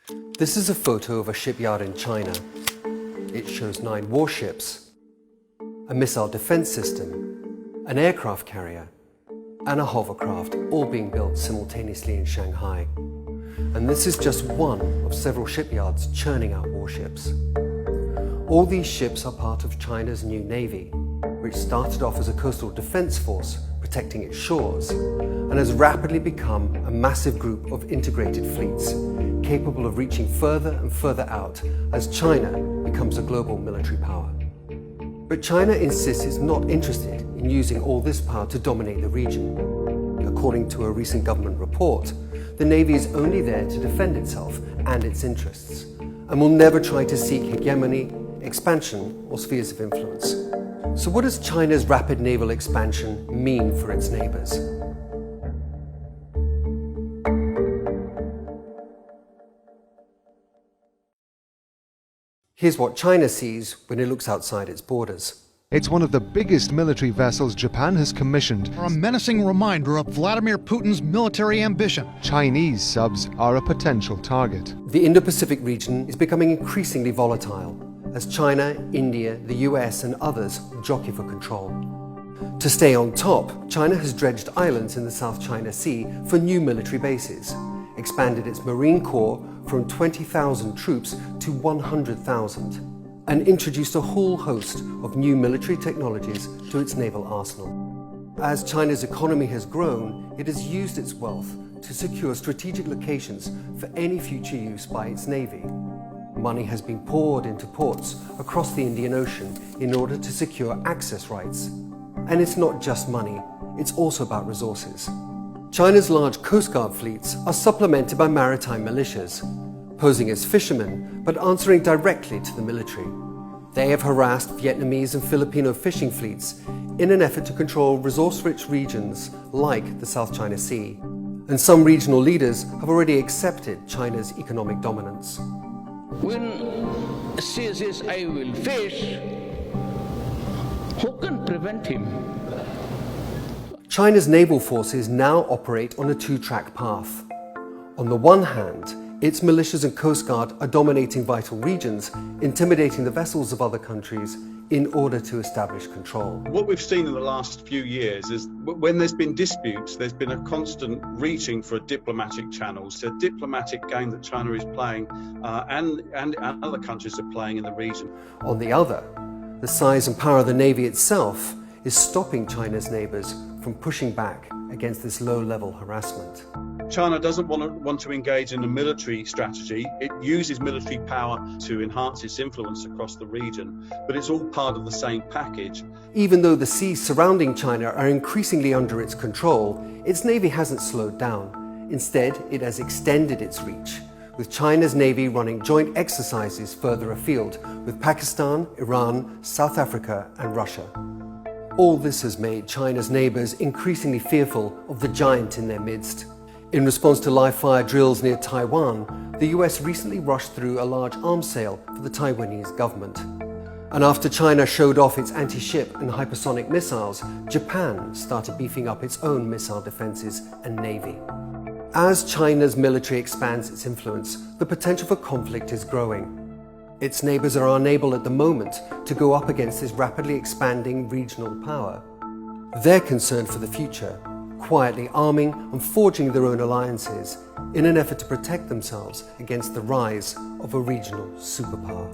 This is a photo of a shipyard in China. It shows 9 warships, a missile defense system, an aircraft carrier, and a hovercraft, all being built simultaneously in Shanghai. And this is just one of several shipyards churning out warships. All these ships are part of China's new navy, which started off as a coastal defense force protecting its shores, and has rapidly become a massive group of integrated fleets, capable of reaching further and further out as China becomes a global military power. But China insists it's not interested in using all this power to dominate the region. According to a recent government report, the Navy is only there to defend itself and its interests, and will never try to seek hegemony, expansion, or spheres of influence. So what does China's rapid naval expansion mean for its neighbors? Here's what China sees when it looks outside its borders. It's one of the biggest military vessels Japan has commissioned. A menacing reminder of Vladimir Putin's military ambition. Chinese subs are a potential target. The Indo-Pacific region is becoming increasingly volatile as China, India, the US and others jockey for control. To stay on top, China has dredged islands in the South China Sea for new military bases, expanded its Marine Corps from 20,000 troops to 100,000, and introduced a whole host of new military technologies to its naval arsenal. As China's economy has grown, it has used its wealth to secure strategic locations for any future use by its navy. Money has been poured into ports across the Indian Ocean in order to secure access rights. And it's not just money, it's also about resources. China's large Coast Guard fleets are supplemented by maritime militias, posing as fishermen but answering directly to the military. They have harassed Vietnamese and Filipino fishing fleets in an effort to control resource-rich regions like the South China Sea. And some regional leaders have already accepted China's economic dominance. When CSSI will fish, who can prevent him? China's naval forces now operate on a 2-track path. On the one hand, its militias and Coast Guard are dominating vital regions, intimidating the vessels of other countries in order to establish control. What we've seen in the last few years is when there's been disputes, there's been a constant reaching for diplomatic channels. It's a diplomatic game that China is playing and other countries are playing in the region. On the other, the size and power of the Navy itself is stopping China's neighbors from pushing back against this low-level harassment. China doesn't want to engage in a military strategy. It uses military power to enhance its influence across the region, but it's all part of the same package. Even though the seas surrounding China are increasingly under its control, its navy hasn't slowed down. Instead, it has extended its reach, with China's navy running joint exercises further afield with Pakistan, Iran, South Africa and Russia. All this has made China's neighbors increasingly fearful of the giant in their midst. In response to live-fire drills near Taiwan, the US recently rushed through a large arms sale for the Taiwanese government. And after China showed off its anti-ship and hypersonic missiles, Japan started beefing up its own missile defenses and navy. As China's military expands its influence, the potential for conflict is growing. Its neighbors are unable at the moment to go up against this rapidly expanding regional power. They're concerned for the future, quietly arming and forging their own alliances in an effort to protect themselves against the rise of a regional superpower.